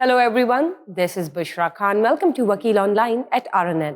Hello everyone, this is Bushra Khan. Welcome to Wakil Online at RNN.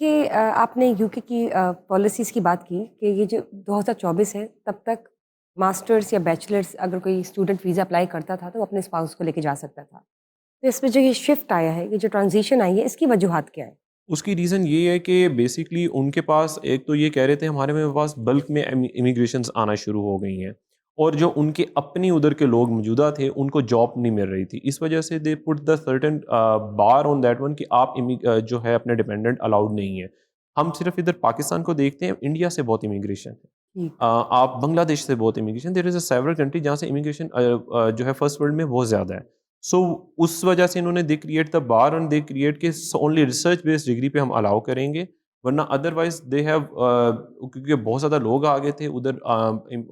کہ آپ نے you کے کی پالیسیز کی بات کی کہ یہ جو 2024 ہے تب تک ماسٹرز یا بیچلرز اگر کوئی اسٹوڈنٹ ویزا اپلائی کرتا تھا تو وہ اپنے اسپاؤس کو لے کے جا سکتا تھا. تو اس میں جو یہ شفٹ آیا ہے، یہ جو ٹرانزیشن آئی ہے، اس کی وجوہات کیا ہے؟ اس کی ریزن یہ ہے کہ بیسکلی ان کے پاس ایک تو یہ کہہ رہے تھے ہمارے میں پاس بلک میں امیگریشنز آنا شروع ہو گئی ہیں، اور جو ان کے اپنی ادھر کے لوگ موجودہ تھے ان کو جاب نہیں مل رہی تھی. اس وجہ سے they put the certain bar on that one کہ آپ جو ہے اپنے ڈپینڈنٹ الاؤڈ نہیں ہے. ہم صرف ادھر پاکستان کو دیکھتے ہیں، انڈیا سے بہت امیگریشن ہے، ٹھیک. آپ بنگلہ دیش سے بہت امیگریشن، دیر از اے سیورل کنٹری جہاں سے امیگریشن جو ہے فرسٹ ورلڈ میں بہت زیادہ ہے. سو اس وجہ سے انہوں نے they create the bar and they create کہ اونلی ریسرچ بیسڈ ڈگری پہ ہم الاؤ کریں گے، ورنہ ادروائز دے ہیو کیونکہ بہت زیادہ لوگ آ گئے تھے ادھر،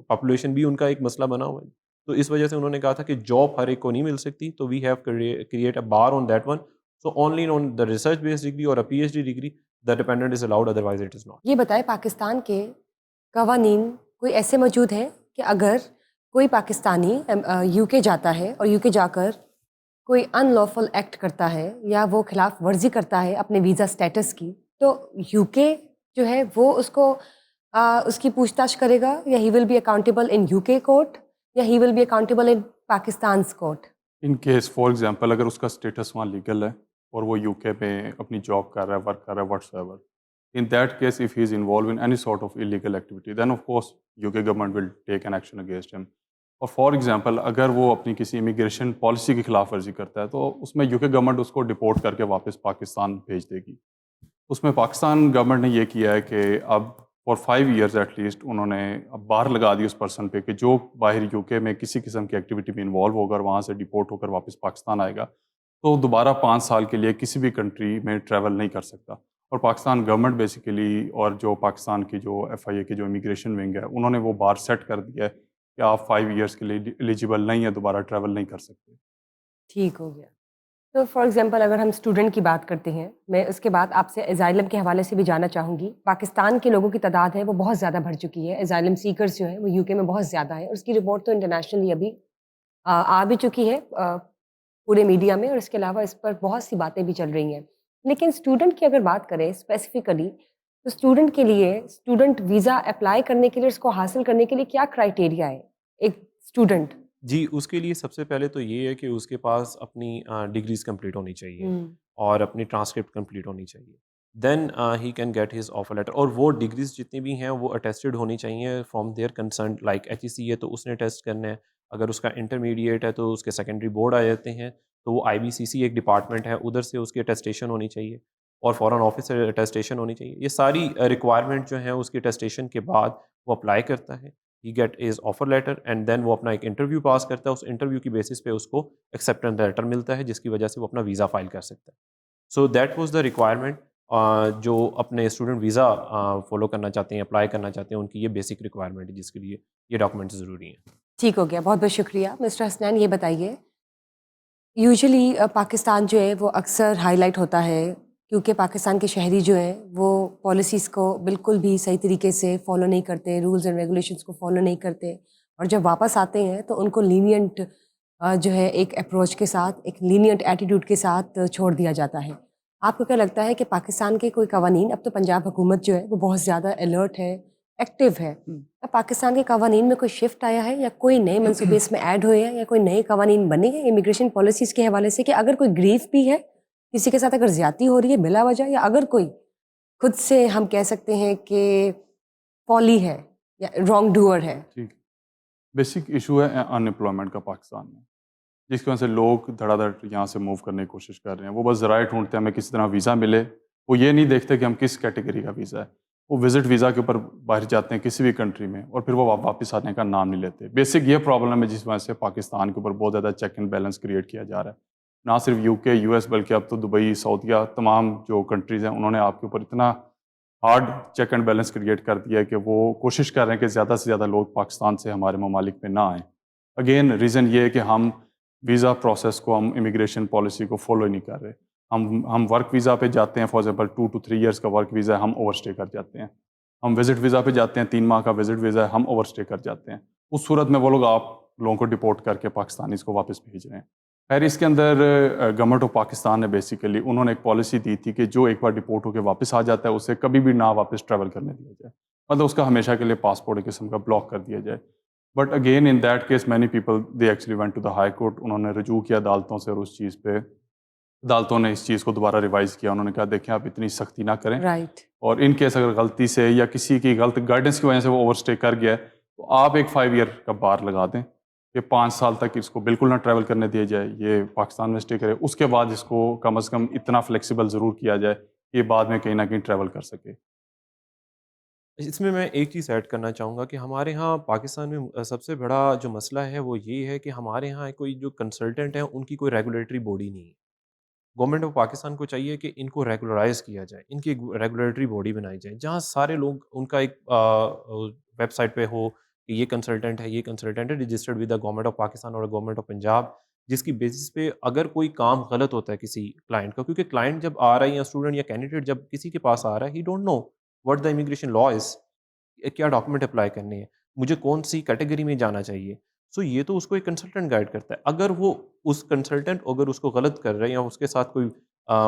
پاپولیشن بھی ان کا ایک مسئلہ بنا ہوا ہے. تو اس وجہ سے انہوں نے کہا تھا کہ جاب ہر ایک کو نہیں مل سکتی، تو we have create a bar on that one. So only on the research based degree اور P H D degree the dependent is allowed, otherwise it is not. یہ بتائیں پاکستان کے قوانین کوئی ایسے موجود ہیں کہ اگر کوئی پاکستانی یو کے جاتا ہے اور یو کے جا کر کوئی ان لافل ایکٹ کرتا ہے یا وہ خلاف ورزی کرتا ہے اپنے ویزا سٹیٹس کی، تو یو کے جو ہے وہ اس کو اس کی پوچھ تاچھ کرے گا، یا he will be accountable in U K court, یا he will be accountable in Pakistan's court? In case for example اگر اس کا اسٹیٹس وہاں لیگل ہے اور وہ یو کے میں اپنی جاب کر رہا ہے، ورک کر رہا ہے، what's ever, in that case if he is involved in any sort of illegal activity then of course UK government will take an action against him. اور فار ایگزامپل اگر وہ اپنی کسی امیگریشن پالیسی کی خلاف ورزی کرتا ہے تو اس میں UK گورنمنٹ اس کو ڈپورٹ کر کے واپس پاکستان بھیج دے گی. اس میں پاکستان گورنمنٹ نے یہ کیا ہے کہ اب فار 5 years ایٹ لیسٹ انہوں نے اب بار لگا دی اس پرسن پہ کہ جو باہر UK میں کسی قسم کی ایکٹیویٹی میں انوالو ہوگا اور وہاں سے ڈپورٹ ہو کر واپس پاکستان آئے گا تو دوبارہ 5 سال کے لیے کسی بھی کنٹری میں ٹریول نہیں کر سکتا. اور پاکستان گورنمنٹ بیسیکلی اور جو پاکستان کی جو FIA کے جو امیگریشن ونگ ہے انہوں نے وہ بار سیٹ کر دیا ہے کہ آپ 5 years کے لیے ایلیجیبل نہیں ہیں، دوبارہ ٹریول نہیں کر سکتے. ٹھیک ہو گیا. تو فار ایگزامپل اگر ہم اسٹوڈنٹ کی بات کرتے ہیں، میں اس کے بعد آپ سے ایزائلم کے حوالے سے بھی جاننا چاہوں گی. پاکستان کے لوگوں کی تعداد ہے وہ بہت زیادہ بڑھ چکی ہے، ایزائلم سیکرز جو ہیں وہ UK میں بہت زیادہ ہے، اور اس کی رپورٹ تو انٹرنیشنلی ابھی آ بھی چکی ہے پورے میڈیا میں، اور اس کے علاوہ اس پر بہت سی باتیں بھی چل رہی ہیں. لیکن اسٹوڈنٹ کی اگر بات کریں اسپیسیفکلی، تو اسٹوڈنٹ کے لیے اسٹوڈنٹ ویزا اپلائی کرنے کے لیے، اس کو حاصل کرنے کے لیے کیا کرائٹیریا ہے ایک اسٹوڈنٹ؟ جی، اس کے لیے سب سے پہلے تو یہ ہے کہ اس کے پاس اپنی ڈگریز کمپلیٹ ہونی چاہیے اور اپنی ٹرانسکرپٹ کمپلیٹ ہونی چاہیے. Then he can get his offer letter, اور وہ ڈگریز جتنی بھی ہیں وہ اٹیسٹڈ ہونی چاہیے from their concern. Like HEC ہے تو اس نے ٹیسٹ کرنا ہے، اگر اس کا انٹرمیڈیٹ ہے تو اس کے سیکنڈری بورڈ آ جاتے ہیں، تو وہ IBCC ایک ڈپارٹمنٹ ہے، ادھر سے اس کی اٹیسٹیشن ہونی چاہیے اور فورن آفس سے اٹیسٹیشن ہونی چاہیے. یہ ساری ریکوائرمنٹ جو ہیں اس کی اٹیسٹیشن کے بعد وہ اپلائی کرتا ہے، he get his offer letter, and then وہ اپنا ایک انٹرویو پاس کرتا ہے. اس انٹرویو کی بیسس پہ اس کو ایکسیپٹنس لیٹر ملتا ہے جس کی وجہ سے وہ اپنا ویزا فائل کر سکتا ہے. So that was the requirement جو اپنے اسٹوڈنٹ ویزا فالو کرنا چاہتے ہیں، اپلائی کرنا چاہتے ہیں، ان کی یہ بیسک ریکوائرمنٹ ہے جس کے لیے یہ ڈاکومنٹس ضروری ہیں. ٹھیک ہو گیا، بہت بہت شکریہ. مسٹر حسنین یہ بتائیے، یوزلی پاکستان جو ہے وہ اکثر ہائی لائٹ ہوتا ہے کیونکہ پاکستان کے شہری جو ہیں وہ پالیسیز کو بالکل بھی صحیح طریقے سے فالو نہیں کرتے، رولز اینڈ ریگولیشنس کو فالو نہیں کرتے، اور جب واپس آتے ہیں تو ان کو لینینٹ جو ہے ایک اپروچ کے ساتھ، ایک لینینٹ ایٹیٹیوڈ کے ساتھ چھوڑ دیا جاتا ہے. آپ کو کیا لگتا ہے کہ پاکستان کے کوئی قوانین، اب تو پنجاب حکومت جو ہے وہ بہت زیادہ الرٹ ہے، ایکٹیو ہے، اب پاکستان کے قوانین میں کوئی شفٹ آیا ہے یا کوئی نئے منصوبے اس میں ایڈ ہوئے ہیں یا کوئی نئے قوانین بنے ہیں امیگریشن پالیسیز کے حوالے سے، کہ اگر کوئی گریف بھی ہے کسی کے ساتھ، اگر زیادتی ہو رہی ہے بلا وجہ، یا اگر کوئی خود سے ہم کہہ سکتے ہیں کہ فولی ہے یا رانگ ڈوئر ہے؟ ٹھیک، بیسک ایشو ہے ان امپلائمنٹ کا پاکستان میں، جس کی وجہ سے لوگ دھڑا دھڑ یہاں سے موو کرنے کی کوشش کر رہے ہیں. وہ بس ذرائع ڈھونڈتے ہیں ہمیں کسی طرح ویزا ملے، وہ یہ نہیں دیکھتے کہ ہم کس کیٹیگری کا ویزا ہے. وہ وزٹ ویزا کے اوپر باہر جاتے ہیں کسی بھی کنٹری میں، اور پھر وہ واپس آنے کا نام نہیں لیتے. بیسک یہ پرابلم ہے جس وجہ سے پاکستان کے اوپر بہت زیادہ چیک اینڈ بیلنس کریٹ کیا جا رہا ہے. نہ صرف UK US بلکہ اب تو دبئی، سعودیہ، تمام جو کنٹریز ہیں انہوں نے آپ کے اوپر اتنا hard check and balance create کر دیا ہے کہ وہ کوشش کر رہے ہیں کہ زیادہ سے زیادہ لوگ پاکستان سے ہمارے ممالک میں نہ آئیں. اگین ریزن یہ ہے کہ ہم ویزا پروسیس کو، ہم امیگریشن پالیسی کو فالو نہیں کر رہے. ہم ورک ویزا پہ جاتے ہیں، فار ایگزامپل 2 to 3 years کا ورک ویزا ہے، ہم اوور اسٹے کر جاتے ہیں. ہم وزٹ ویزا پہ جاتے ہیں، 3 ماہ کا وزٹ ویزا ہے، ہم اوور اسٹے کر جاتے ہیں. اس صورت میں وہ لوگ آپ لوگوں کو ڈپورٹ کر کے پاکستانیز کو واپس بھیج رہے ہیں. خیر اس کے اندر گورنمنٹ آف پاکستان نے بیسیکلی انہوں نے ایک پالیسی دی تھی کہ جو ایک بار ڈپورٹ ہو کے واپس آ جاتا ہے اسے کبھی بھی نہ واپس ٹریول کرنے دیا جائے، مطلب اس کا ہمیشہ کے لیے پاسپورٹ ایک قسم کا بلاک کر دیا جائے. But again in that case many people they actually went to the high court, انہوں نے رجوع کیا عدالتوں سے اور اس چیز پہ عدالتوں نے اس چیز کو دوبارہ ریوائز کیا. انہوں نے کہا دیکھیں آپ اتنی سختی نہ کریں، رائٹ. اور ان کیس اگر غلطی سے یا کسی کی غلط گائیڈنس کی وجہ سے وہ اوور اسٹے کر گیا ہے تو آپ ایک 5 ایئر کا بار لگا دیں کہ 5 سال تک اس کو بالکل نہ ٹریول کرنے دیا جائے، یہ پاکستان میں اسٹے کرے. اس کے بعد اس کو کم از کم اتنا فلیکسیبل ضرور کیا جائے کہ یہ بعد میں کہیں نہ کہیں ٹریول کر سکے. اس میں ایک چیز ایڈ کرنا چاہوں گا کہ ہمارے ہاں پاکستان میں سب سے بڑا جو مسئلہ ہے وہ یہ ہے کہ ہمارے ہاں کوئی جو کنسلٹنٹ ہیں ان کی کوئی ریگولیٹری باڈی نہیں ہے. گورنمنٹ آف پاکستان کو چاہیے کہ ان کو ریگولرائز کیا جائے، ان کی ریگولیٹری باڈی بنائی جائے جہاں سارے لوگ ان کا ایک ویب سائٹ پہ ہو کہ یہ کنسلٹنٹ ہے، یہ کنسلٹنٹ ہے registered with the government of Pakistan اور گورنمنٹ آف پنجاب، جس کی بیسس پہ اگر کوئی کام غلط ہوتا ہے کسی کلائنٹ کا، کیونکہ کلائنٹ جب آ رہا ہے یا اسٹوڈنٹ یا کینڈیڈیٹ جب کسی کے پاس آ رہا ہے he don't know what the immigration law is, کیا ڈاکومنٹ اپلائی کرنے ہیں، مجھے کون سی کیٹیگری میں جانا چاہیے. سو یہ تو اس کو ایک کنسلٹنٹ گائیڈ کرتا ہے. اگر وہ اس کنسلٹنٹ اگر اس کو غلط کر رہا ہے یا اس کے ساتھ کوئی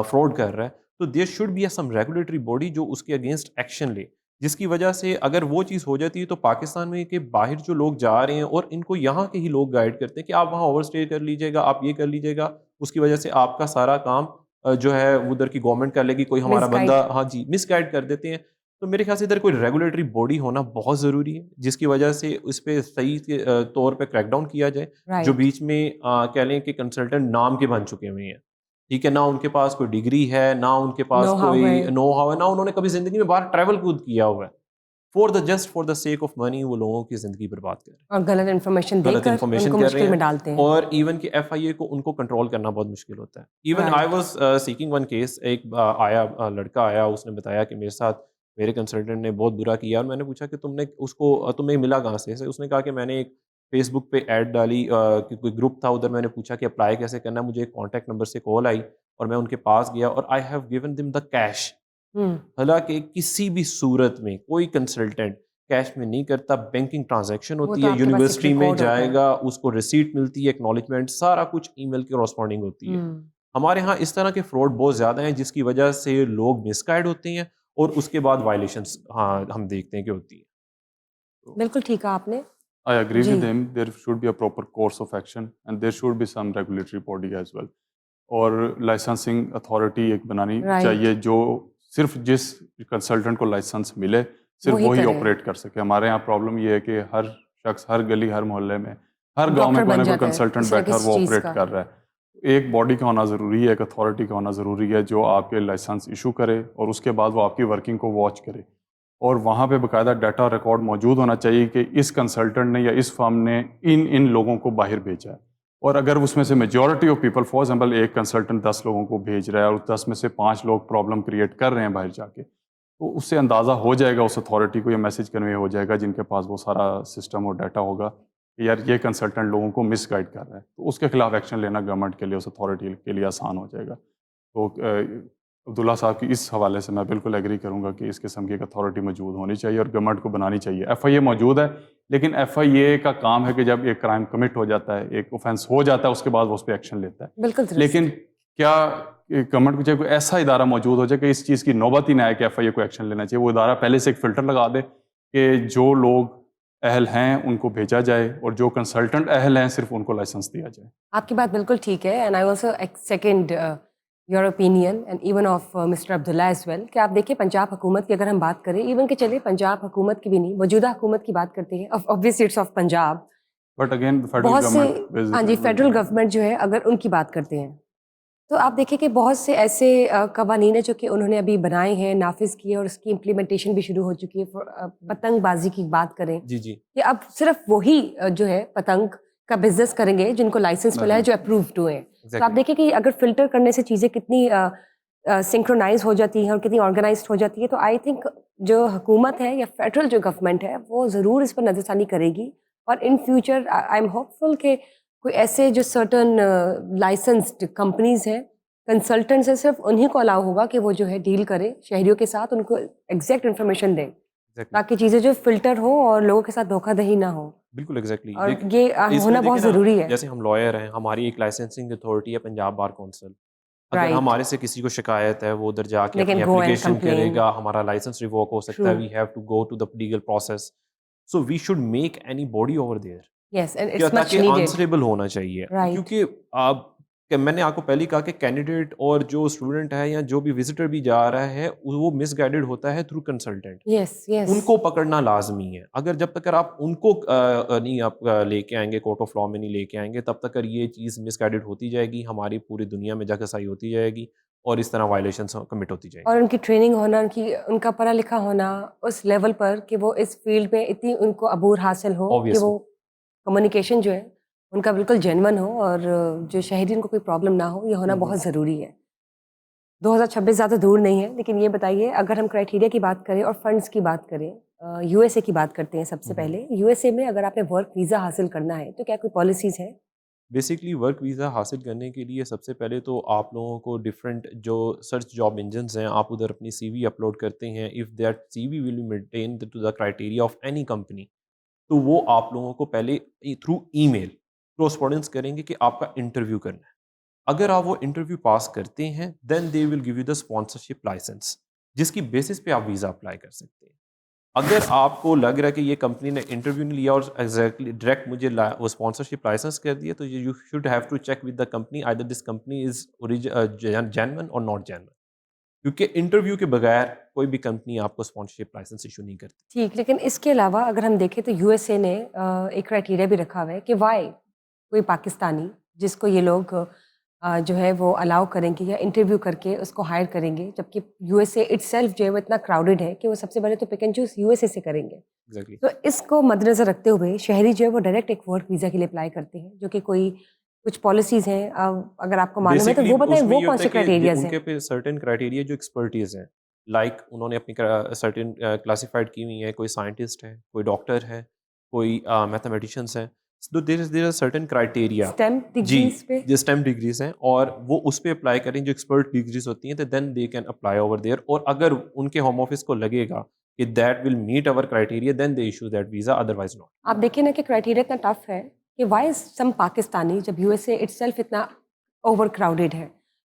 فراڈ کر رہا ہے تو there should be a some regulatory body جو اس کے اگینسٹ ایکشن لے، جس کی وجہ سے اگر وہ چیز ہو جاتی ہے تو پاکستان میں کہ باہر جو لوگ جا رہے ہیں اور ان کو یہاں کے ہی لوگ گائیڈ کرتے ہیں کہ آپ وہاں اوور اسٹے کر لیجیے گا، آپ یہ کر لیجیے گا، اس کی وجہ سے آپ کا سارا کام جو ہے ادھر کی گورنمنٹ کر لے گی، کوئی ہمارا بندہ ہاں جی مس گائیڈ کر دیتے ہیں. تو میرے خیال سے ادھر کوئی ریگولیٹری باڈی ہونا بہت ضروری ہے جس کی وجہ سے اس پہ صحیح کے طور پہ کریک ڈاؤن کیا جائے. جو بیچ میں کہہ لیں کہ کنسلٹنٹ نام کے بن چکے ہوئے ہیں، ٹھیک ہے، نہ ان کے پاس کوئی ڈگری ہے، نہ ان کے پاس کوئی نو ہاؤ ہے، نہ انہوں نے کبھی زندگی میں باہر ٹریول خود کیا ہوا ہے، for the sake of money وہ لوگوں کی زندگی برباد کر رہے ہیں اور غلط انفارمیشن دے کر ان کو مشکل میں ڈالتے ہیں. اور ایون کہ ایف آئی اے کو ان کو کنٹرول کرنا بہت مشکل ہوتا ہے. Even I was seeking one case, ایک آیا لڑکا آیا، اس نے بتایا کہ میرے ساتھ میرے کنسلٹنٹ نے بہت برا کیا، اور میں نے پوچھا کہ تم نے اس کو تمہیں ملا کہاں سے؟ اس نے کہا کہ میں نے ایک فیس بک پہ ایڈ ڈالی، کوئی گروپ تھا ادھر، میں نے پوچھا کہ اپلائی کیسے کرنا ہے، مجھے ایک کانٹیکٹ نمبر سے کال آئی اور میں ان کے پاس گیا اور I have given them the cash. حالانکہ کسی بھی صورت میں کوئی کنسلٹنٹ کیش میں نہیں کرتا، بینکنگ ٹرانزیکشن ہوتی ہے، یونیورسٹی میں جائے گا، اس کو ریسیٹ ملتی ہے، ایکنالجمنٹ، سارا کچھ ای میل کے کورسپونڈنگ ہوتی ہے. ہمارے ہاں اس طرح کے فراڈ بہت زیادہ ہیں جس کی وجہ سے لوگ مس گائیڈ ہوتے ہیں اور اس کے بعد وائلیشنس ہاں ہم دیکھتے ہیں کہ ہوتی ہے. بالکل ٹھیک ہے آپ نے. I agree with him. There should be a proper course of action and there should be some regulatory body as well. اور لائسنسنگ اتھارٹی ایک بنانی چاہیے جو صرف جس کنسلٹنٹ کو لائسنس ملے صرف وہی آپریٹ کر سکے. ہمارے یہاں پرابلم یہ ہے کہ ہر شخص ہر گلی ہر محلے میں ہر گاؤں میں کوئی نہ کوئی کنسلٹنٹ بیٹھا اور وہ آپریٹ کر رہا ہے. ایک باڈی کا ہونا ضروری ہے، ایک اتھارٹی کا ہونا ضروری ہے جو آپ کے لائسنس ایشو کرے اور اس کے بعد وہ آپ کی ورکنگ کو واچ کرے، اور وہاں پہ باقاعدہ ڈیٹا ریکارڈ موجود ہونا چاہیے کہ اس کنسلٹنٹ نے یا اس فرم نے ان لوگوں کو باہر بھیجا ہے. اور اگر اس میں سے majority of people, for example ایک کنسلٹنٹ 10 لوگوں کو بھیج رہا ہے اور 10 میں سے 5 لوگ پرابلم کریٹ کر رہے ہیں باہر جا کے، تو اس سے اندازہ ہو جائے گا، اس اتھارٹی کو یہ میسج کنوے ہو جائے گا جن کے پاس وہ سارا سسٹم اور ڈیٹا ہوگا کہ یار یہ کنسلٹنٹ لوگوں کو مس گائیڈ کر رہا ہے، تو اس کے خلاف ایکشن لینا گورنمنٹ کے لیے، اس اتھارٹی کے لیے آسان ہو جائے گا. تو عبداللہ صاحب کی اس حوالے سے میں بالکل ایگری کروں گا کہ اس قسم کی ایک اتھارٹی موجود ہونی چاہیے اور گورنمنٹ کو بنانی چاہیے. ایف آئی اے موجود ہے لیکن ایف آئی اے کا کام ہے کہ جب ایک کرائم کمٹ ہو جاتا ہے، ایک اوفینس ہو جاتا ہے، اس کے بعد وہ اس پہ ایکشن لیتا ہے. بالکل. لیکن کیا گورنمنٹ کو چاہیے کوئی ایسا ادارہ موجود ہو جائے کہ اس چیز کی نوبت ہی نہ آئے کہ ایف آئی اے کو ایکشن لینا چاہیے. وہ ادارہ پہلے سے ایک فلٹر لگا دے کہ جو لوگ اہل ہیں ان کو بھیجا جائے اور جو کنسلٹنٹ اہل ہیں صرف ان کو لائسنس دیا جائے. آپ کی بات بالکل ٹھیک ہے. And I also second your opinion and even of mister Abdullah as well کہ آپ دیکھیں پنجاب حکومت کی اگر ہم بات کریں، ایون کہ چلیے پنجاب حکومت کی بھی نہیں، موجودہ حکومت کی بات کرتے ہیں، obviously it's of Punjab, but again بہت سے ہاں جی فیڈرل گورنمنٹ جو ہے اگر ان کی بات کرتے ہیں تو آپ دیکھیں کہ بہت سے ایسے قوانین ہیں جو کہ انہوں نے ابھی بنائے ہیں، نافذ کیے، اور اس کی امپلیمنٹیشن بھی شروع ہو چکی ہے. پتنگ بازی کی بات کریں جی کہ اب صرف وہی جو ہے پتنگ کا بزنس کریں گے جن کو لائسنس ملا ہے، جو اپرووڈ ہوئے ہیں. تو آپ دیکھیں کہ اگر فلٹر کرنے سے چیزیں کتنی سنکرونائز ہو جاتی ہیں اور کتنی آرگنائزڈ ہو جاتی ہے، تو آئی تھنک جو حکومت ہے یا فیڈرل جو گورنمنٹ ہے وہ ضرور اس پر نظر ثانی کرے گی. اور in future I am hopeful کہ کوئی ایسے جو سرٹن لائسنسڈ کمپنیز ہیں، کنسلٹنٹس ہیں، صرف انہیں کو الاؤ ہوگا کہ وہ جو ہے ڈیل کرے شہریوں کے ساتھ، ان کو ایگزیکٹ انفارمیشن دیں تاکہ چیزیں جو فلٹر ہو اور لوگوں کے ساتھ دھوکہ دہی نہ ہو. بالکل ایگزیکٹلی. اور یہ ہونا بہت ضروری ہے. جیسے ہم لائر ہیں, ہماری ایک لائسنسنگ اتھارٹی ہے پنجاب بار کونسل. اگر Right. ہمارے سے کسی کو شکایت ہے وہ ادھر جا کے They can اپنی go and اپلیکیشن کرے complain. گا, ہمارا لائسنس ریووک ہو سکتا ہے, True. We have to go to the legal process. So we should make any body over there, Yes, and کیا it's much تاکہ needed. آنسریبل ہونا چاہیے. Right. کیونکہ آپ میں نے آپ کو پہلے کہا کہ کینڈیڈیٹ اور جو اسٹوڈنٹ ہے یا جو بھی وزٹر بھی جا رہا ہے وہ مس گائیڈڈ ہوتا ہے تھرو کنسلٹنٹ. Yes, yes. ان کو پکڑنا لازمی ہے. اگر جب تک آپ ان کو نہیں آپ لے کے آئیں گے, کورٹ آف لا میں نہیں لے کے آئیں گے, تب تک یہ چیز مس گائیڈڈ ہوتی جائے گی, ہماری پوری دنیا میں جگہسائی ہوتی جائے گی اور اس طرح وائلیشنس کمٹ ہوتی جائیں گی. اور ان کی ٹریننگ ہونا, ان کا پڑھا لکھا ہونا اس لیول پر کہ وہ اس فیلڈ میں اتنی ان کو عبور حاصل ہو کہ Obviously. وہ کمیونیکیشن جو ہے ان کا بالکل جینون ہو اور جو شہرین کو کوئی پرابلم نہ ہو, یہ ہونا بہت ضروری ہے. 2026 زیادہ دور نہیں ہے, لیکن یہ بتائیے اگر ہم کرائٹیریا کی بات کریں اور فنڈس کی بات کریں, یو ایس اے کی بات کرتے ہیں سب سے پہلے. یو ایس اے میں اگر آپ نے ورک ویزا حاصل کرنا ہے تو کیا کوئی پالیسیز ہیں؟ بیسکلی ورک ویزا حاصل کرنے کے لیے سب سے پہلے تو آپ لوگوں کو ڈفرینٹ جو سرچ جاب انجنز ہیں, آپ ادھر اپنی سی وی اپلوڈ کرتے ہیں. If that C V will be maintain to the criteria of any company, تو وہ آپ لوگوں کو پہلے تھرو ای میل کورسپونڈنس کریں گے کہ آپ کا انٹرویو کرنا ہے. اگر آپ وہ انٹرویو پاس کرتے ہیں then they will give you the sponsorship licence, جس کی بیسس پہ آپ ویزا اپلائی کر سکتے ہیں. اگر آپ کو لگ رہا ہے کہ یہ کمپنی نے انٹرویو نہیں لیا اور ایگزیکٹلی ڈائریکٹ مجھے وہ اسپانسرشپ لائسنس کر دیا, تو you should have to check with the company either this company is genuine اور ناٹ جینون, کیونکہ انٹرویو کے بغیر کوئی بھی کمپنی آپ کو اسپانسرشپ لائسنس ایشو نہیں کرتی. ٹھیک, لیکن اس کے علاوہ اگر ہم دیکھیں تو یو ایس اے نے ایک کرائٹیریا بھی رکھا ہوا ہے کہ وائی کوئی پاکستانی جس کو یہ لوگ جو ہے وہ الاؤ کریں گے یا انٹرویو کر کے اس کو ہائر کریں گے, جبکہ you S a it self جو ہے وہ اتنا کراؤڈڈ ہے کہ وہ سب سے پہلے تو pick and choose you S اے سے کریں گے. ایگزیکٹلی. تو اس کو مد نظر رکھتے ہوئے شہری جو ہے وہ ڈائریکٹ ایک ورک ویزا کے لیے اپلائی کرتے ہیں, جو کہ کوئی کچھ پالیسیز ہیں, اگر آپ کو معلوم ہے تو وہ بتائیں وہ کون سے کرائٹیریاز ہیں. ان کے پہ سرٹن کرائٹیریا جو ایکسپرٹیز ہیں, لائک انہوں نے اپنی سرٹن کلاسیفائڈ کی ہوئی ہیں, کوئی سائنٹسٹ ہے, کوئی ڈاکٹر ہے, کوئی میتھمیٹیشینس ہیں. So there are certain criteria. STEM degrees پہ جو STEM ڈگریز ہیں, اور وہ اس پہ اپلائی کریں جو ایکسپرٹ ڈگریز ہوتی ہیں, تو then they can apply over there. اور اگر ان کے ہوم آفس کو لگے گا کہ that will meet over criteria, then they issue that visa, otherwise not. آپ دیکھیں نا کہ کرائٹیریا اتنا ٹف ہے کہ وائی سم پاکستانی, جب you S a it self اتنا اوور کراؤڈیڈ ہے,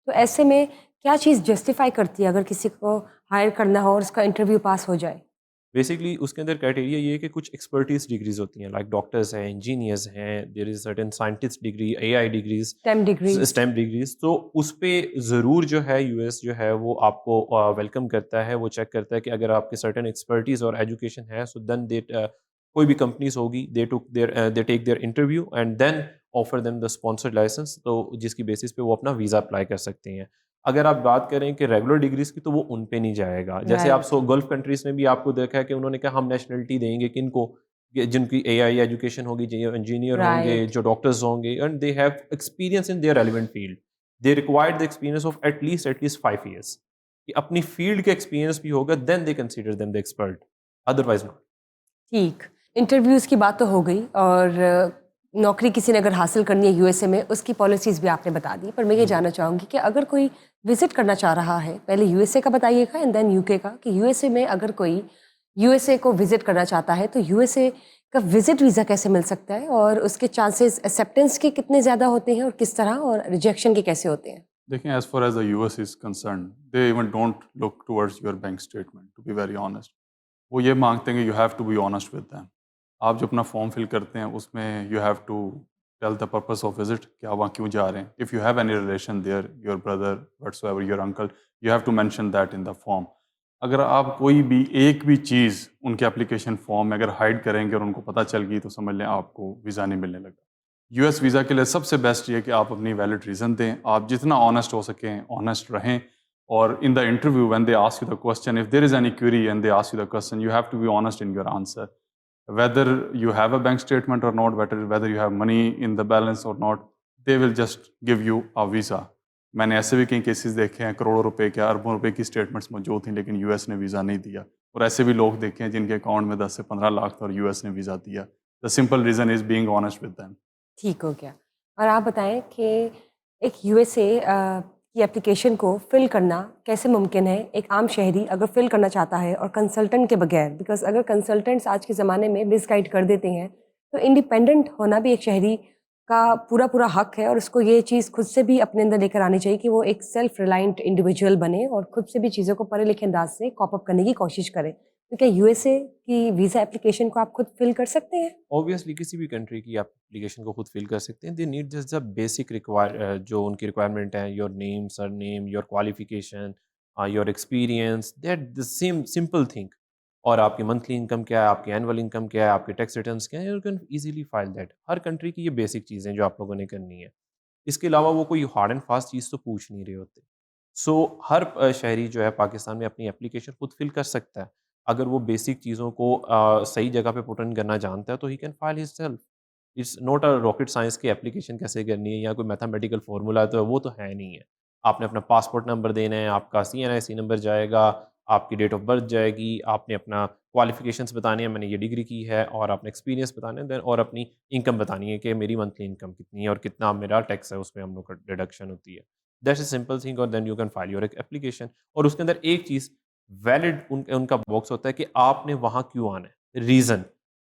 تو ایسے میں کیا چیز جسٹیفائی کرتی ہے اگر کسی کو ہائر کرنا ہو اور اس کا انٹرویو پاس ہو جائے؟ بیسکلی اس کے اندر کرائٹیریا یہ ہے کہ کچھ ایکسپرٹیز ڈگریز ہوتی ہیں, لائک ڈاکٹرز ہیں, انجینئرز ہیں, دیر is certain scientist degree, a I degrees, esteem degrees. تو اس پہ ضرور جو ہے یو ایس جو ہے وہ آپ کو ویلکم کرتا ہے, وہ چیک کرتا ہے کہ اگر آپ کے سرٹن ایکسپرٹیز اور ایجوکیشن ہے, سو دین دے کوئی بھی کمپنیز ہوگی they take their interview and then offer them the sponsored licence, تو جس کی بیسس پہ وہ اپنا ویزا اپلائی کر سکتے ہیں. اگر آپ بات کریں کہ ریگولر ڈگریز کی, تو وہ ان پہ نہیں جائے گا. جیسے آپ گلف کنٹریز میں بھی آپ کو دیکھا ہے کہ انہوں نے کہا ہم نیشنلٹی دیں گے کن کو, جن کی اے آئی ایجوکیشن ہوگی, جو انجینئر ہوں گے, جو ڈاکٹرز ہوں گے, and they have experience in their relevant field. They required the experience of at least 5 years, کہ اپنی فیلڈ کا ایکسپیرینس بھی ہوگا, then they consider them the expert, otherwise not. ٹھیک, انٹرویوز کی بات تو ہو گئی, اور نوکری کسی نے اگر حاصل کرنی ہے یو ایس اے میں, اس کی پالیسیز بھی آپ نے بتا دی. پر میں یہ جاننا چاہوں گی کہ اگر کوئی وزٹ کرنا چاہ رہا ہے, پہلے یو ایس اے کا بتائیے گا اینڈ دین یو کے کا, کہ یو ایس اے میں اگر کوئی یو ایس اے کو وزٹ کرنا چاہتا ہے تو یو ایس اے کا وزٹ ویزا کیسے مل سکتا ہے, اور اس کے چانسز ایکسیپٹنس کے کتنے زیادہ ہوتے ہیں اور کس طرح, اور ریجیکشن کے کیسے ہوتے ہیں؟ دیکھیں, as far as the U S is concerned, they even don't look towards your bank statement, to be very honest. وہ یہ مانگتے ہیں کہ you have to be honest with them. آپ جو اپنا فارم فل کرتے ہیں اس میں you have to tell the purpose of visit, کہ آپ وہاں کیوں جا رہے ہیں. If you have any relation there, your brother whatsoever ever, your uncle, you have to mention that in the form. اگر آپ کوئی بھی ایک بھی چیز ان کے اپلیکیشن فارم میں اگر ہائڈ کریں گے اور ان کو پتہ چل گئی, تو سمجھ لیں آپ کو ویزا نہیں ملنے لگا. یو ایس ویزا کے لیے سب سے بیسٹ یہ کہ آپ اپنی ویلڈ ریزن دیں, آپ جتنا آنیسٹ ہو سکیں آنیسٹ رہیں. اور in the interview when they ask you the question, if there is any query and they ask you the question, you have to be honest in your answer. whether you have a bank statement or not, whether you have money in the balance or not, they will just give you a visa. میں نے ایسے بھی کئی cases دیکھے ہیں, کروڑوں روپے کے, اربوں روپے کی اسٹیٹمنٹس موجود تھیں, لیکن یو ایس نے ویزا نہیں دیا. اور ایسے بھی لوگ دیکھے ہیں جن کے اکاؤنٹ میں 10 سے 15 لاکھ تھا اور یو ایس نے ویزا دیا. The simple reason is being honest with them. ٹھیک ہو گیا. اور آپ بتائیں کہ ایک یو ایس اے کی اپلیکیشن کو فل کرنا کیسے ممکن ہے, ایک عام شہری اگر فل کرنا چاہتا ہے اور کنسلٹنٹ کے بغیر, بیکاز اگر کنسلٹنٹس آج کے زمانے میں مس گائڈ کر دیتے ہیں تو انڈیپینڈنٹ ہونا بھی ایک شہری کا پورا حق ہے، اور اس کو یہ چیز خود سے بھی اپنے اندر لے کر آنی چاہیے کہ وہ ایک سیلف ریلائنٹ انڈیویجول بنے اور خود سے بھی چیزوں کو پڑھے لکھے انداز سے کاپ اپ کرنے کی کوشش کرے. تو کیا یو ایس اے کی ویزا اپلیکیشن کو آپ خود فل کر سکتے ہیں؟ اوبیسلی کسی بھی کنٹری کی آپ اپلیکیشن کو خود فل کر سکتے ہیں. They need just the basic جو ان کی ریکوائرمنٹ ہے، your name, sir name, your qualification, your experience, that the same simple thing. اور آپ کی منتھلی انکم کیا ہے، آپ کی اینول انکم کیا ہے، آپ کے ٹیکس ریٹرنس کیا ہے، you can easily file that. Hare country کی یہ بیسک چیزیں جو آپ لوگوں نے کرنی ہے. اس کے علاوہ وہ کوئی ہارڈ اینڈ فاسٹ چیز تو پوچھ نہیں رہے ہوتے. سو ہر شہری جو ہے پاکستان میں اپنی اپلیکیشن خود فل کر سکتا ہے. اگر وہ بیسک چیزوں کو صحیح جگہ پہ پٹ ان کرنا جانتا ہے تو he can file himself. It's not a rocket science کی اپلیکیشن کیسے کرنی ہے یا کوئی میتھمیٹیکل فارمولا تو وہ تو ہے نہیں ہے. آپ نے اپنا پاسپورٹ نمبر دینا ہے، آپ کا CNIC نمبر جائے گا، آپ کی ڈیٹ آف برتھ جائے گی، آپ نے اپنا کوالیفیکیشنس بتانی ہے، میں نے یہ ڈگری کی ہے، اور آپ نے ایکسپیرینس بتانا ہے، دین اور اپنی انکم بتانی ہے کہ میری منتھلی انکم کتنی ہے اور کتنا میرا ٹیکس ہے، اس میں ہم لوگ کا ڈیڈکشن ہوتی ہے. That's a simple thing. اور then you can file your application. اور اس کے اندر ایک چیز ویلڈ ان کا باکس ہوتا ہے کہ آپ نے وہاں کیوں آنا ہے، ریزن.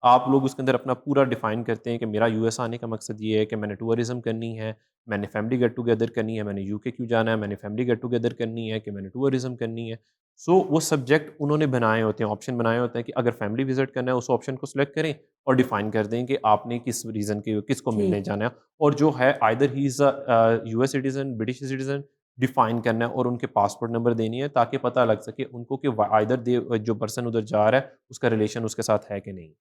آپ لوگ اس کے اندر اپنا پورا ڈیفائن کرتے ہیں کہ میرا US آنے کا مقصد یہ ہے کہ میں نے ٹورزم کرنی ہے، میں نے فیملی گیٹ ٹوگیدر کرنی ہے، میں نے UK کیوں جانا ہے، میں نے فیملی گیٹ ٹوگیدر کرنی ہے، کہ میں نے ٹورزم کرنی ہے. سو وہ سبجیکٹ انہوں نے بنائے ہوتے ہیں، آپشن بنائے ہوتے ہیں کہ اگر فیملی وزٹ کرنا ہے اس آپشن کو سلیکٹ کریں اور ڈیفائن کر دیں کہ آپ نے کس ریزن کے کس کو ملنے ٹھیک. جانا ہے. اور جو ہے either he is US citizen, British citizen, define کرنا ہے اور ان کے پاسپورٹ نمبر دینی ہے تاکہ پتہ لگ سکے ان کو کہ آئدر جو پرسن ادھر جا رہا ہے اس کا ریلیشن اس کے ساتھ ہے کہ نہیں.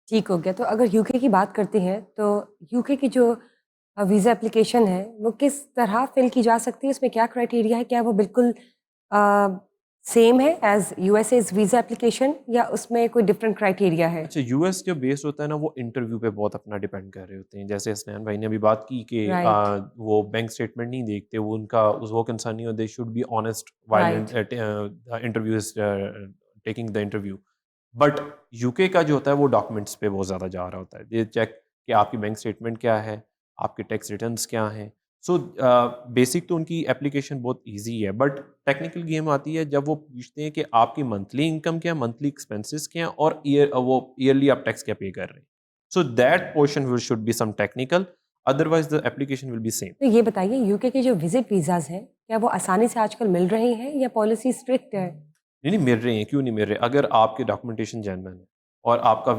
ٹھیک ہو گیا. تو اگر یو کے کی بات کرتے ہیں تو یو کے کی جو ویزا اپلیکیشن ہے وہ کس طرح فل کی جا سکتی ہے؟ اس میں کیا کرائٹیریا ہے؟ کیا وہ بالکل سیم ہے as U S as visa application, یا اس میں کوئی ڈفرینٹ کرائٹیریا ہے؟ اچھا، US جو بیسڈ ہوتا ہے نا وہ انٹرویو پہ بہت اپنا ڈیپینڈ کر رہے ہوتے ہیں. جیسے حسنین بھائی نے ابھی بات کی کہ رائٹ. وہ بینک اسٹیٹمنٹ نہیں دیکھتے، وہ ان کا وہ کنسرن نہیں ہوتا. They should be honest while right. Interview is taking the interview. But UK کا جو ہوتا ہے وہ ڈاکومنٹس پہ بہت زیادہ جا رہا ہوتا ہے. دے چیک کہ آپ کی بینک اسٹیٹمنٹ کیا ہے، آپ کے ٹیکس ریٹرنس کیا ہیں. سو بیسک تو ان کی اپلیکیشن بہت ایزی ہے، بٹ ٹیکنیکل گیم آتی ہے جب وہ پوچھتے ہیں کہ آپ کی منتھلی انکم کیا، منتھلی ایکسپینسز کیا، اور وہ ایئرلی آپ ٹیکس کیا پے کر رہے ہیں. So that portion should be some technical, otherwise the application will be same. تو یہ بتائیے یو کے جو وزٹ ویزاز ہیں کیا وہ آسانی سے آج کل مل رہے ہیں یا پالیسی اسٹرکٹ ہے؟ نہیں مل رہے ہیں، کیوں نہیں مل رہے؟ اگر آپ کے ڈاکومنٹیشن جینوین ہے اور آپ کا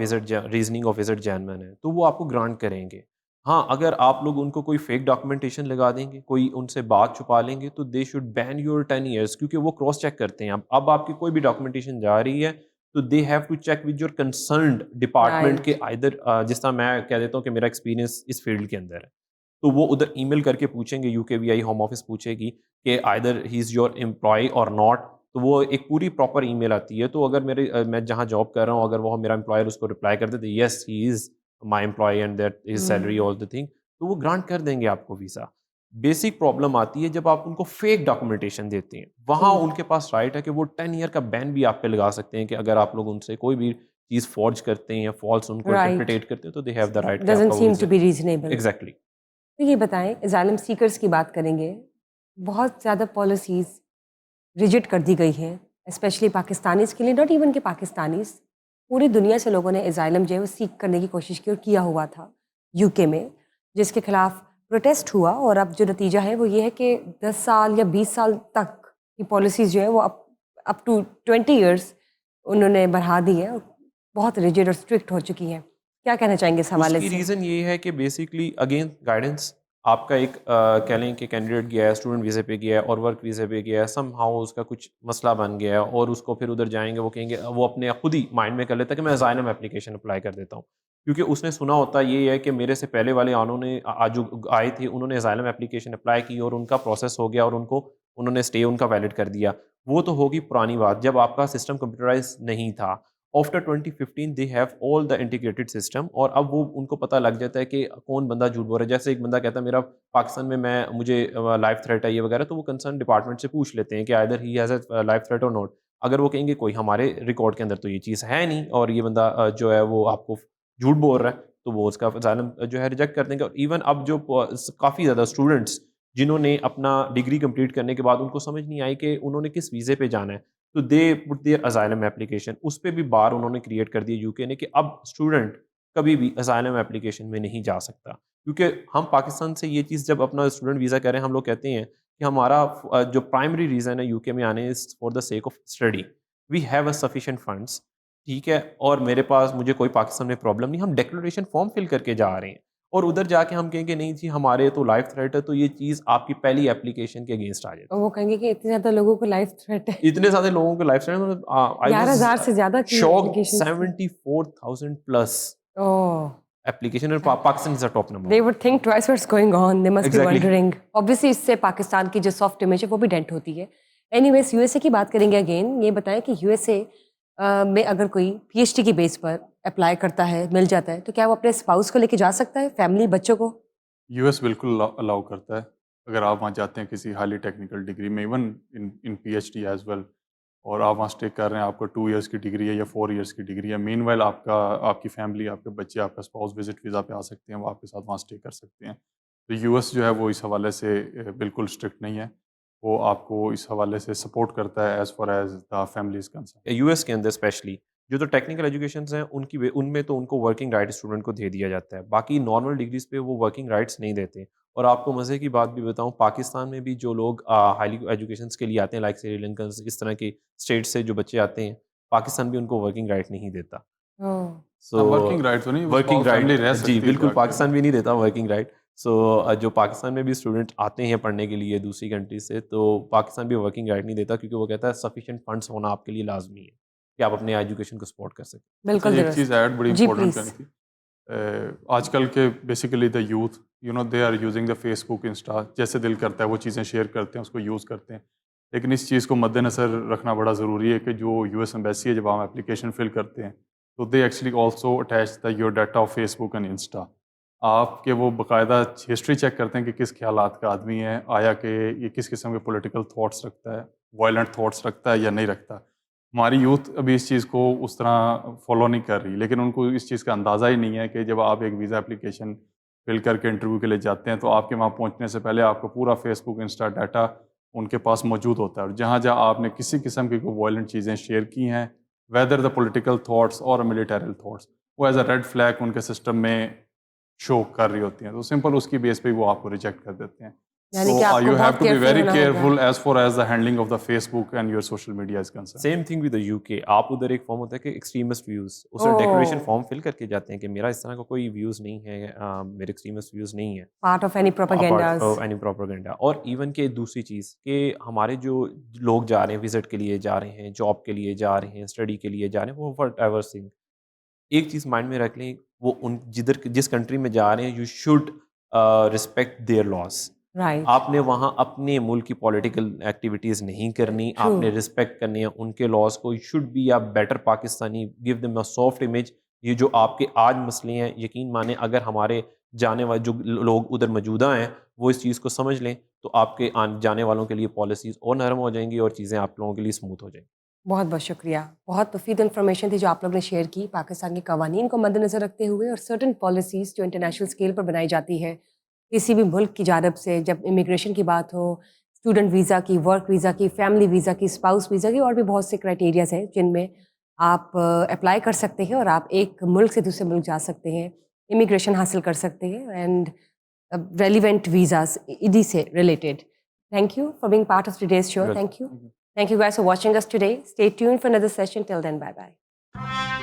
ریزننگ آف وزٹ جینوین ہے تو وہ آپ کو گرانٹ کریں گے. ہاں، اگر آپ لوگ ان کو کوئی فیک ڈاکومنٹیشن لگا دیں گے، کوئی ان سے بات چھپا لیں گے، تو they should been your 10 years, کیونکہ وہ کراس چیک کرتے ہیں. اب آپ کی کوئی بھی ڈاکومنٹیشن جا رہی ہے تو they have to check with your concerned department کے رائٹ. آئدر جس طرح میں کہہ دیتا ہوں کہ میرا ایکسپیرینس اس فیلڈ کے اندر ہے، تو وہ ادھر ای میل کر کے پوچھیں گے. UKVI ہوم آفس پوچھے گی کہ either he is your employee اور ناٹ. تو وہ ایک پوری پراپر ای میل آتی ہے. تو اگر میں جہاں جاب کر رہا ہوں اگر وہ میرا امپلائر اس کو رپلائی کر دیتے yes he is my employee and that his salary all the thing, تو وہ گرانٹ کر دیں گے آپ کو ویزا. بیسک پرابلم آتی ہے جب آپ ان کو فیک ڈاکومنٹیشن دیتے ہیں، وہاں ان کے پاس رائٹ ہے کہ وہ 10 ایئر کا بین بھی آپ پہ لگا سکتے ہیں کہ اگر آپ لوگ ان سے کوئی بھی چیز فورج کرتے ہیں یا فالس ان کو رائٹ. انٹرپریٹ کرتے ہیں تو دے ہیو دا رائٹ کہ آپ ڈزنٹ کا وہ same visa. To be reasonable. Exactly. تو یہ بتائیں اسائلم سیکرز کی بات کریں گے، بہت زیادہ پالیسیز ریجٹ کر دی گئی ہیں اسپیشلی پاکستانیز کے لیے. ناٹ ایون کہ پاکستانیز، پوری دنیا سے لوگوں نے اسائلم جو ہے وہ سیک کرنے کی کوشش کی اور کیا ہوا تھا یو کے میں، جس کے خلاف پروٹیسٹ ہوا. اور اب جو نتیجہ ہے وہ یہ ہے کہ 10 سال یا 20 سال تک کی پالیسیز جو ہے وہ اپ ٹو 20 ایئرس انہوں نے بڑھا دی ہے اور بہت ریجڈ اور اسٹرکٹ ہو چکی ہیں. کیا کہنا چاہیں گے اس اس حوالے کی سے؟ ریزن یہ ہے کہ بیسکلی اگین گائیڈنس. آپ کا ایک کہہ لیں کہ کینڈیڈیٹ گیا ہے، اسٹوڈنٹ ویزے پہ گیا ہے اور ورک ویزے پہ گیا ہے، سم ہاؤ اس کا کچھ مسئلہ بن گیا ہے اور اس کو پھر ادھر جائیں گے، وہ کہیں گے، وہ اپنے خود ہی مائنڈ میں کر لیتا ہے کہ میں اسائلم اپلیکیشن اپلائی کر دیتا ہوں. کیونکہ اس نے سنا ہوتا یہ ہے کہ میرے سے پہلے والے آنوں نے جو آئے تھے انہوں نے اسائلم اپلیکیشن اپلائی کی اور ان کا پروسیس ہو گیا اور انہوں نے اسٹے ان کا ویلڈ کر دیا. وہ تو ہوگی پرانی بات جب آپ کا سسٹم کمپیوٹرائز نہیں تھا. After 2015 they have all the integrated system, اور اب وہ ان کو پتہ لگ جاتا ہے کہ کون بندہ جھوٹ بول رہا ہے. جیسے ایک بندہ کہتا ہے میرا پاکستان میں مجھے لائف تھریٹ ہے یہ وغیرہ، تو وہ کنسرن ڈپارٹمنٹ سے پوچھ لیتے ہیں کہ either he has a life threat اور نوٹ. اگر وہ کہیں گے کوئی ہمارے ریکارڈ کے اندر تو یہ چیز ہے نہیں اور یہ بندہ جو ہے وہ آپ کو جھوٹ بول رہا ہے، تو وہ اس کا اسائلم جو ہے ریجیکٹ کر دیں گے. اور ایون اب جو کافی زیادہ اسٹوڈنٹس جنہوں نے اپنا ڈگری کمپلیٹ کرنے کے بعد ان کو سمجھ نہیں آئی کہ انہوں نے کس ویزے پہ جانا ہے، تو دے پٹ دیئر اسائلم اپلیکیشن. اس پہ بھی بار انہوں نے کریٹ کر دیا UK نے کہ اب اسٹوڈنٹ کبھی بھی اسائلم اپلیکیشن میں نہیں جا سکتا. کیونکہ ہم پاکستان سے یہ چیز جب اپنا اسٹوڈنٹ ویزا کہہ رہے ہیں, ہم لوگ کہتے ہیں کہ ہمارا جو پرائمری ریزن ہے یو کے میں آنے is for the sake of study. We have a sufficient funds, ٹھیک ہے, اور میرے پاس مجھے کوئی پاکستان میں پرابلم نہیں. ہم ڈیکلریشن فارم فل کر کے جا رہے ہیں, اور ادھر جا کے ہم کہیں کہ نہیں جی ہمارے تو لائف تھریٹ ہے, تو یہ چیز آپ کی پہلی اپلیکیشن کے اگینسٹ آ جاتی ہے. اور وہ کہیں گے کہ اتنے زیادہ لوگوں کو لائف تھریٹ ہے, اتنے زیادہ لوگوں کو لائف تھریٹ, 11,000 سے زیادہ کی شاک, applications تھی. 74,000 plus Oh. application, and Pakistan is the top number. They would think twice what's going on. They must Exactly. be wondering. Obviously اس سے پاکستان کی جو سافٹ امیج ہے وہ بھی ڈینٹ ہوتی ہے. Anyways U S A کی بات کریں گے اگین. یہ بتائیں کہ یو ایس اے میں اگر کوئی پی ایچ ڈی کی بیس پر اپلائی کرتا ہے, مل جاتا ہے, تو کیا وہ اپنے اسپاؤس کو لے کے جا سکتا ہے, فیملی, بچوں کو؟ یو ایس بالکل الاؤ کرتا ہے اگر آپ وہاں جاتے ہیں کسی ہائیلی ٹیکنیکل ڈگری میں, even in P H D as well, اور آپ وہاں اسٹے کر رہے ہیں, آپ کو 2 ایئرس کی ڈگری ہے یا 4 ایئرس کی ڈگری ہے. مین وائل آپ کی فیملی, آپ کے بچے, آپ کا اسپاؤس وزٹ ویزا پہ آ سکتے ہیں, وہ آپ کے ساتھ وہاں اسٹے کر سکتے ہیں. تو یو ایس جو ہے وہ اس حوالے سے بالکل اسٹرکٹ نہیں ہے, وہ آپ کو اس حوالے سے سپورٹ کرتا ہے as far as the family is concern. U S کے اندر اسپیشلی جو تو ٹیکنیکل ایجوکیشنز ہیں ان میں تو ان کو ورکنگ رائٹ اسٹوڈنٹ کو دے دیا جاتا ہے. باقی نارمل ڈگریز پہ وہ ورکنگ رائٹس نہیں دیتے. اور آپ کو مزے کی بات بھی بتاؤں, پاکستان میں بھی جو لوگ ہائیلی ایجوکیشنس کے لیے آتے ہیں, لائک سری لنکنز, اس طرح کے اسٹیٹ سے جو بچے آتے ہیں, پاکستان بھی ان کو ورکنگ رائٹ نہیں دیتا. سو ورکنگ رائٹ تو نہیں, ورکنگ فیملی رہ رائٹ, سکتی جی ہے بالکل, جا کے. پاکستان بھی نہیں دیتا ورکنگ رائٹ. سو جو پاکستان میں بھی اسٹوڈنٹ آتے ہیں پڑھنے کے لیے دوسری کنٹری سے, تو پاکستان بھی ورکنگ رائٹ نہیں دیتا, کیونکہ وہ کہتا ہے سفیشینٹ فنڈس ہونا آپ کے لیے لازمی ہے کہ آپ اپنے ایجوکیشن کو سپورٹ کر سکیں. بالکل ایک چیز ایڈ بڑی امپورٹنٹ کرنی تھی. آج کل کے basically the youth they are using the Facebook, insta, جیسے دل کرتا ہے وہ چیزیں شیئر کرتے ہیں, اس کو یوز کرتے ہیں. لیکن اس چیز کو مد نظر رکھنا بڑا ضروری ہے کہ جو یو ایس ایمبیسی ہے, جب ہم اپلیکیشن فل کرتے ہیں تو they actually also attach the your data of Facebook and insta. آپ کے وہ باقاعدہ ہسٹری چیک کرتے ہیں کہ کس خیالات کا آدمی ہے, آیا کہ یہ کس قسم کے پولیٹیکل تھاٹس رکھتا ہے, وائلنٹ تھاٹس رکھتا ہے یا نہیں رکھتا. ہماری یوتھ ابھی اس چیز کو اس طرح فالو نہیں کر رہی, لیکن ان کو اس چیز کا اندازہ ہی نہیں ہے کہ جب آپ ایک ویزا اپلیکیشن فل کر کے انٹرویو کے لیے جاتے ہیں تو آپ کے وہاں پہنچنے سے پہلے آپ کو پورا فیس بک, انسٹا ڈیٹا ان کے پاس موجود ہوتا ہے. اور جہاں جہاں آپ نے کسی قسم کی کوئی وائلنٹ چیزیں شیئر کی ہیں, ویدر دا پولیٹیکل تھاٹس اور ملیٹریل تھاٹس, وہ ایز اے ریڈ فلیگ ان کے سسٹم میں شو کر رہی ہوتی ہیں. تو سمپل اس کی بیس پہ وہ آپ کو ریجیکٹ کر دیتے ہیں. یعنی کہ آپ کو بہت very careful careful as far as the handling of the Facebook and your social media is concern. Same thing with U K. آپ ادھر ایک فارم ہوتا ہے کہ ایکسٹریمسٹ ویوز, اس میں ڈیکلریشن فارم فل کر کے جاتے ہیں کہ میرا اس طرح کا کوئی ویوز نہیں ہے, میرے ایکسٹریمسٹ ویوز نہیں ہے, پارٹ آف اینی پروپیگنڈا. اور ایون کہ دوسری چیز کہ ہمارے جو لوگ جا رہے ہیں وزٹ کے لیے جا رہے ہیں, جاب کے لیے جا رہے ہیں, اسٹڈی کے لیے جا رہے ہیں, وہ وٹ ایور تھنگ, ایک چیز مائنڈ میں رکھ لیں, وہ ان جس کنٹری میں جا رہے ہیں یو شوڈ رسپیکٹ دیئر لاس. آپ نے وہاں اپنے ملک کی پولیٹیکل ایکٹیویٹیز نہیں کرنی, آپ نے رسپیکٹ کرنی ہے ان کے لاس کو. You should be a better Pakistani, give them a soft image. یہ جو آپ کے آج مسئلے ہیں, یقین مانیں اگر ہمارے جانے والے جو لوگ ادھر موجودہ ہیں وہ اس چیز کو سمجھ لیں تو آپ کے جانے والوں کے لیے پالیسیز اور نرم ہو جائیں گی اور چیزیں آپ لوگوں کے لیے اسموتھ ہو جائیں گی. بہت بہت شکریہ. بہت مفید انفارمیشن تھی جو آپ لوگ نے شیئر کی پاکستان کے قوانین کو مد نظر رکھتے ہوئے, اور سرٹن پالیسیز جو انٹرنیشنل اسکیل پر بنائی جاتی ہے کسی بھی ملک کی جانب سے, جب امیگریشن کی بات ہو, اسٹوڈنٹ ویزا کی, ورک ویزا کی, فیملی ویزا کی, اسپاؤس ویزا کی, اور بھی بہت سے کرائٹیریاز ہیں جن میں آپ اپلائی کر سکتے ہیں اور آپ ایک ملک سے دوسرے ملک جا سکتے ہیں, امیگریشن حاصل کر سکتے ہیں, اینڈ ریلیونٹ ویزاز ادی سے related. Thank you for being part of today's show. Thank you. Thank you guys for watching us today. Stay tuned for another session. Till then, bye-bye.